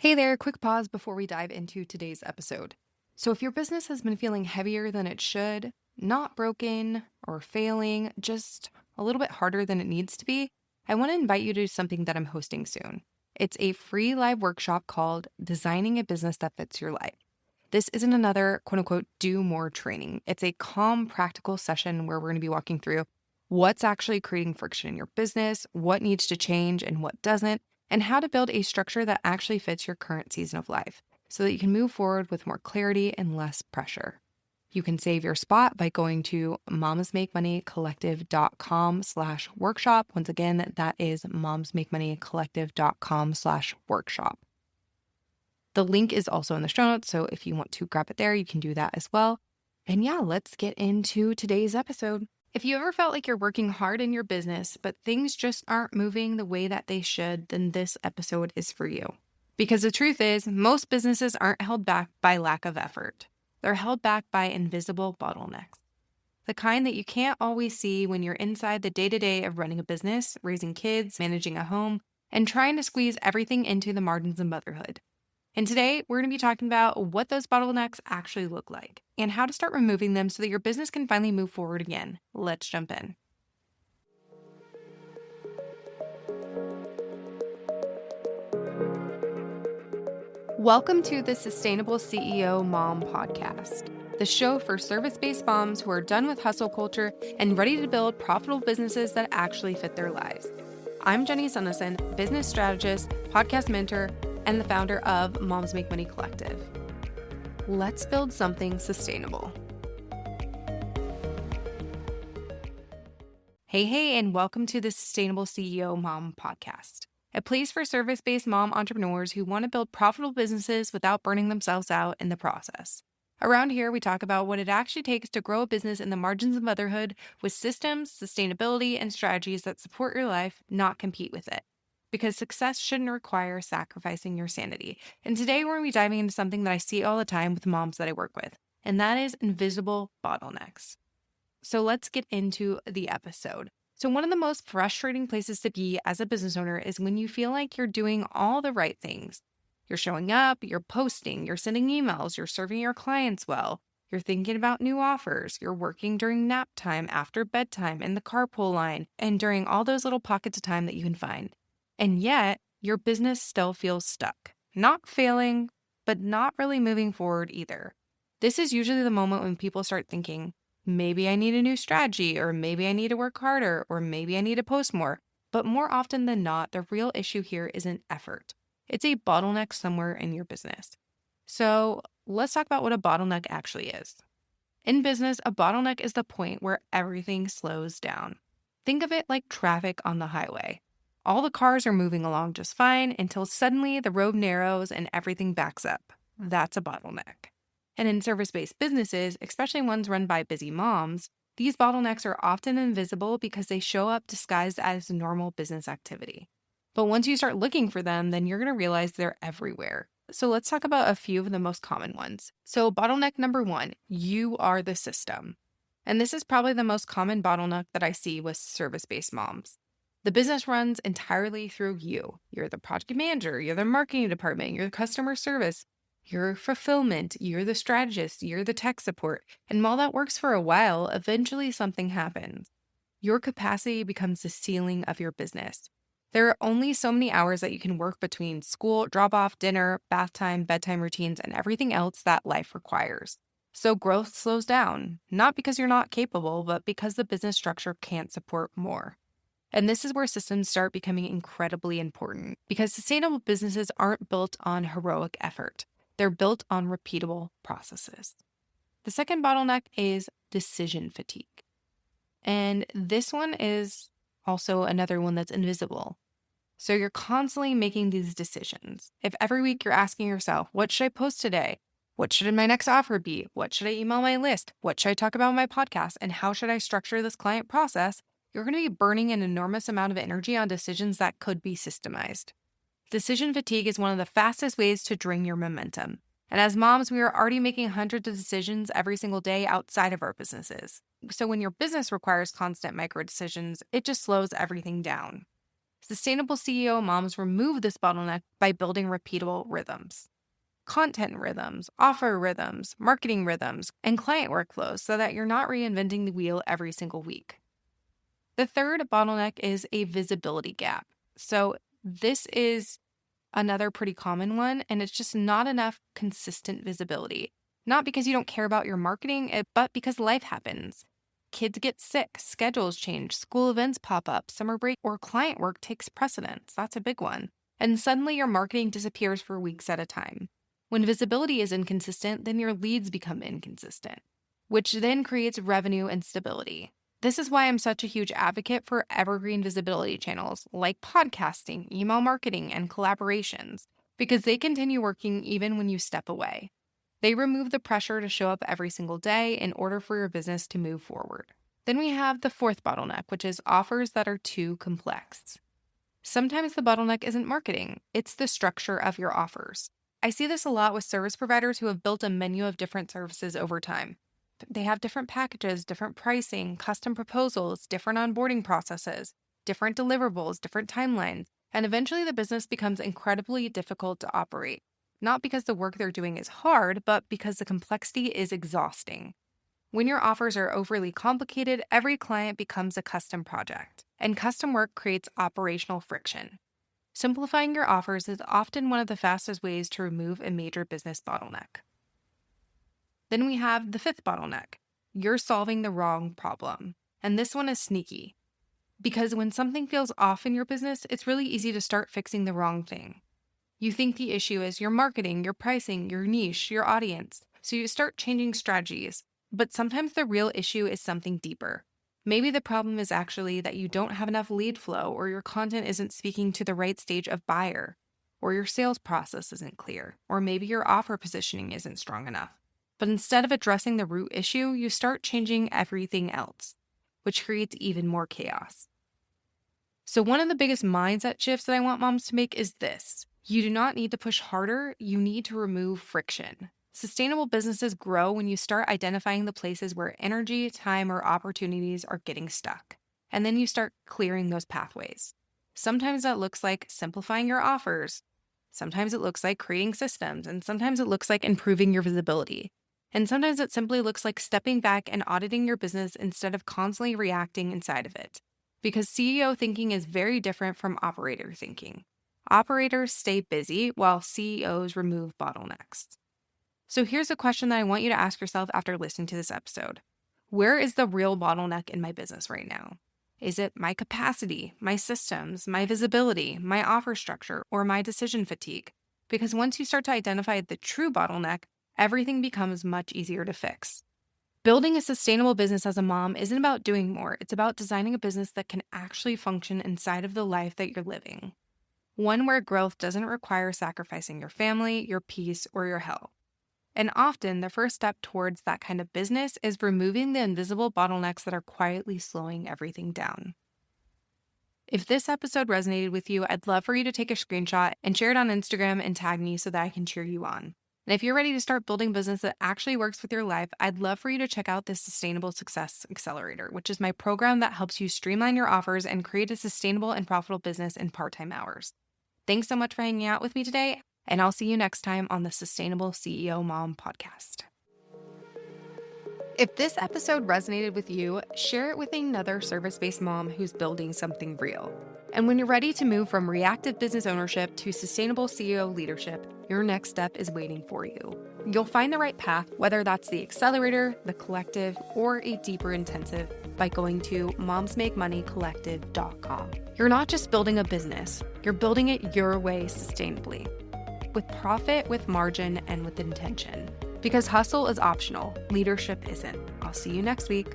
Hey there, quick pause before we dive into today's episode. So, if your business has been feeling heavier than it should, not broken or failing, just a little bit harder than it needs to be, I want to invite you to something that I'm hosting soon. It's a free live workshop called Designing a Business That Fits Your Life. This isn't another quote unquote do more training. It's a calm, practical session where we're going to be walking through what's actually creating friction in your business, what needs to change and what doesn't, and how to build a structure that actually fits your current season of life so that you can move forward with more clarity and less pressure. You can save your spot by going to momsmakemoneycollective.com/workshop. Once again, that is momsmakemoneycollective.com/workshop. The link is also in the show notes, so if you want to grab it there, you can do that as well. And yeah, let's get into today's episode. If you ever felt like you're working hard in your business, but things just aren't moving the way that they should, then this episode is for you. Because the truth is, most businesses aren't held back by lack of effort. They're held back by invisible bottlenecks. The kind that you can't always see when you're inside the day-to-day of running a business, raising kids, managing a home, and trying to squeeze everything into the margins of motherhood. And today, we're going to be talking about what those bottlenecks actually look like and how to start removing them so that your business can finally move forward again. Let's jump in. Welcome to the Sustainable CEO Mom Podcast, the show for service-based moms who are done with hustle culture and ready to build profitable businesses that actually fit their lives. I'm Jenny Sunnison, business strategist, podcast mentor, and the founder of Moms Make Money Collective. Let's build something sustainable. Hey, and welcome to the Sustainable CEO Mom Podcast, a place for service-based mom entrepreneurs who want to build profitable businesses without burning themselves out in the process. Around here, we talk about what it actually takes to grow a business in the margins of motherhood with systems, sustainability, and strategies that support your life, not compete with it. Because success shouldn't require sacrificing your sanity. And today we're going to be diving into something that I see all the time with moms that I work with, and that is invisible bottlenecks. So let's get into the episode. So one of the most frustrating places to be as a business owner is when you feel like you're doing all the right things. You're showing up, you're posting, you're sending emails, you're serving your clients well, you're thinking about new offers, you're working during nap time, after bedtime, in the carpool line, and during all those little pockets of time that you can find. And yet, your business still feels stuck, not failing, but not really moving forward either. This is usually the moment when people start thinking, maybe I need a new strategy, or maybe I need to work harder, or maybe I need to post more. But more often than not, the real issue here isn't effort. It's a bottleneck somewhere in your business. So let's talk about what a bottleneck actually is. In business, a bottleneck is the point where everything slows down. Think of it like traffic on the highway. All the cars are moving along just fine until suddenly the road narrows and everything backs up. That's a bottleneck. And in service-based businesses, especially ones run by busy moms, these bottlenecks are often invisible because they show up disguised as normal business activity. But once you start looking for them, then you're going to realize they're everywhere. So let's talk about a few of the most common ones. So bottleneck number 1, you are the system. And this is probably the most common bottleneck that I see with service-based moms. The business runs entirely through you. You're the project manager, you're the marketing department, you're the customer service, you're fulfillment, you're the strategist, you're the tech support. And while that works for a while, eventually something happens. Your capacity becomes the ceiling of your business. There are only so many hours that you can work between school, drop-off, dinner, bath time, bedtime routines, and everything else that life requires. So growth slows down, not because you're not capable, but because the business structure can't support more. And this is where systems start becoming incredibly important because sustainable businesses aren't built on heroic effort. They're built on repeatable processes. The second bottleneck is decision fatigue. And this one is also another one that's invisible. So you're constantly making these decisions. If every week you're asking yourself, what should I post today? What should my next offer be? What should I email my list? What should I talk about in my podcast? And how should I structure this client process? You're going to be burning an enormous amount of energy on decisions that could be systemized. Decision fatigue is one of the fastest ways to drain your momentum. And as moms, we are already making hundreds of decisions every single day outside of our businesses. So when your business requires constant micro decisions, it just slows everything down. Sustainable CEO moms remove this bottleneck by building repeatable rhythms. Content rhythms, offer rhythms, marketing rhythms, and client workflows so that you're not reinventing the wheel every single week. The third bottleneck is a visibility gap. So this is another pretty common one, and it's just not enough consistent visibility. Not because you don't care about your marketing, but because life happens. Kids get sick, schedules change, school events pop up, summer break, or client work takes precedence. That's a big one. And suddenly your marketing disappears for weeks at a time. When visibility is inconsistent, then your leads become inconsistent, which then creates revenue instability. This is why I'm such a huge advocate for evergreen visibility channels like podcasting, email marketing, and collaborations, because they continue working even when you step away. They remove the pressure to show up every single day in order for your business to move forward. Then we have the fourth bottleneck, which is offers that are too complex. Sometimes the bottleneck isn't marketing, it's the structure of your offers. I see this a lot with service providers who have built a menu of different services over time. They have different packages, different pricing, custom proposals, different onboarding processes, different deliverables, different timelines, and eventually the business becomes incredibly difficult to operate. Not because the work they're doing is hard, but because the complexity is exhausting. When your offers are overly complicated, every client becomes a custom project, and custom work creates operational friction. Simplifying your offers is often one of the fastest ways to remove a major business bottleneck. Then we have the fifth bottleneck. You're solving the wrong problem. And this one is sneaky. Because when something feels off in your business, it's really easy to start fixing the wrong thing. You think the issue is your marketing, your pricing, your niche, your audience. So you start changing strategies. But sometimes the real issue is something deeper. Maybe the problem is actually that you don't have enough lead flow, or your content isn't speaking to the right stage of buyer, or your sales process isn't clear, or maybe your offer positioning isn't strong enough. But instead of addressing the root issue, you start changing everything else, which creates even more chaos. So one of the biggest mindset shifts that I want moms to make is this. You do not need to push harder, you need to remove friction. Sustainable businesses grow when you start identifying the places where energy, time, or opportunities are getting stuck. And then you start clearing those pathways. Sometimes that looks like simplifying your offers. Sometimes it looks like creating systems. And sometimes it looks like improving your visibility. And sometimes it simply looks like stepping back and auditing your business instead of constantly reacting inside of it. Because CEO thinking is very different from operator thinking. Operators stay busy while CEOs remove bottlenecks. So here's a question that I want you to ask yourself after listening to this episode. Where is the real bottleneck in my business right now? Is it my capacity, my systems, my visibility, my offer structure, or my decision fatigue? Because once you start to identify the true bottleneck, everything becomes much easier to fix. Building a sustainable business as a mom isn't about doing more. It's about designing a business that can actually function inside of the life that you're living. One where growth doesn't require sacrificing your family, your peace, or your health. And often, the first step towards that kind of business is removing the invisible bottlenecks that are quietly slowing everything down. If this episode resonated with you, I'd love for you to take a screenshot and share it on Instagram and tag me so that I can cheer you on. And if you're ready to start building a business that actually works with your life, I'd love for you to check out the Sustainable Success Accelerator, which is my program that helps you streamline your offers and create a sustainable and profitable business in part-time hours. Thanks so much for hanging out with me today, and I'll see you next time on the Sustainable CEO Mom podcast. If this episode resonated with you, share it with another service-based mom who's building something real. And when you're ready to move from reactive business ownership to sustainable CEO leadership, your next step is waiting for you. You'll find the right path, whether that's the accelerator, the collective, or a deeper intensive, by going to momsmakemoneycollective.com. You're not just building a business, you're building it your way sustainably. With profit, with margin, and with intention. Because hustle is optional, leadership isn't. I'll see you next week.